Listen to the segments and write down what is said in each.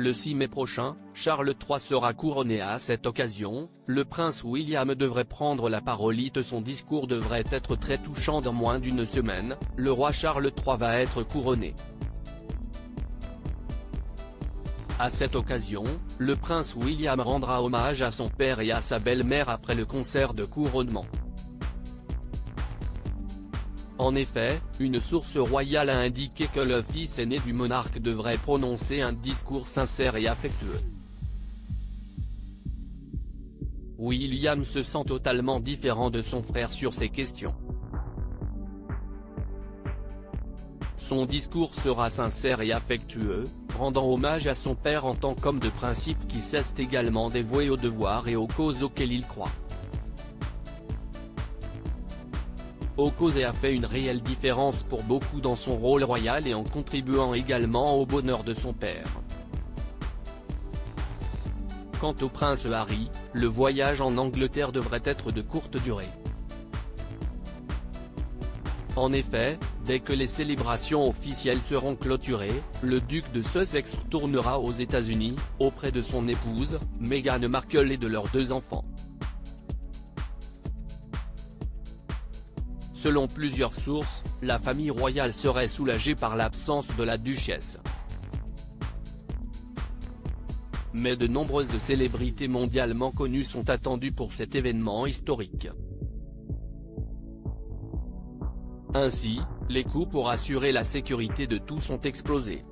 Le 6 mai prochain, Charles III sera couronné. À cette occasion, le prince William devrait prendre la parole. Son discours devrait être très touchant. Dans moins d'une semaine, le roi Charles III va être couronné. À cette occasion, le prince William rendra hommage à son père et à sa belle-mère après le concert de couronnement. En effet, une source royale a indiqué que le fils aîné du monarque devrait prononcer un discours sincère et affectueux. William se sent totalement différent de son frère sur ces questions. Son discours sera sincère et affectueux, rendant hommage à son père en tant qu'homme de principe qui s'est également dévoué aux devoirs et aux causes auxquelles il croit. Aux causes et a fait une réelle différence pour beaucoup dans son rôle royal et en contribuant également au bonheur de son père. Quant au prince Harry, le voyage en Angleterre devrait être de courte durée. En effet, dès que les célébrations officielles seront clôturées, le duc de Sussex retournera aux États-Unis, auprès de son épouse, Meghan Markle et de leurs 2 enfants. Selon plusieurs sources, la famille royale serait soulagée par l'absence de la duchesse. Mais de nombreuses célébrités mondialement connues sont attendues pour cet événement historique. Ainsi, les coûts pour assurer la sécurité de tous sont explosés.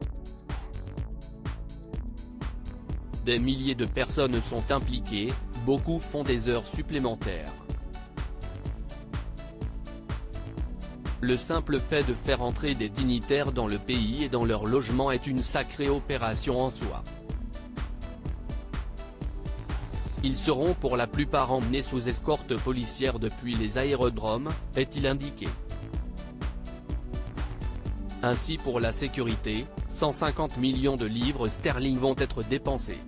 Des milliers de personnes sont impliquées, beaucoup font des heures supplémentaires. Le simple fait de faire entrer des dignitaires dans le pays et dans leur logement est une sacrée opération en soi. Ils seront pour la plupart emmenés sous escorte policière depuis les aérodromes, est-il indiqué. Ainsi pour la sécurité, 150 millions de livres sterling vont être dépensés.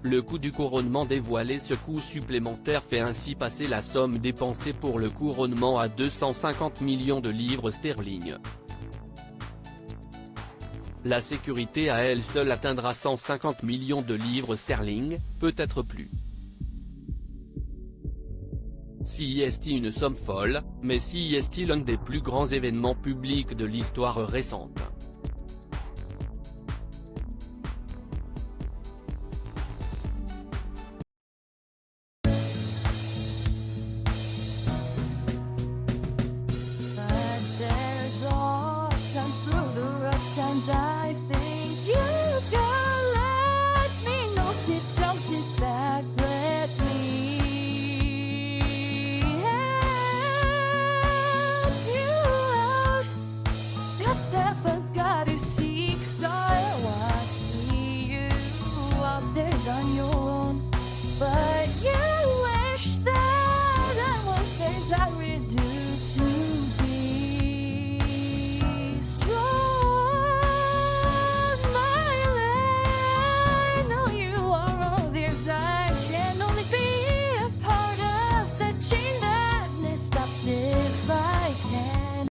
Le coût du couronnement dévoilé. Ce coût supplémentaire fait ainsi passer la somme dépensée pour le couronnement à 250 millions de livres sterling. La sécurité à elle seule atteindra 150 millions de livres sterling, peut-être plus. Si est une somme folle, mais si est l'un des plus grands événements publics de l'histoire récente. I think you can let me know. Sit down, sit back, let me help you out. The step I gotta seek, so I see you out there's on your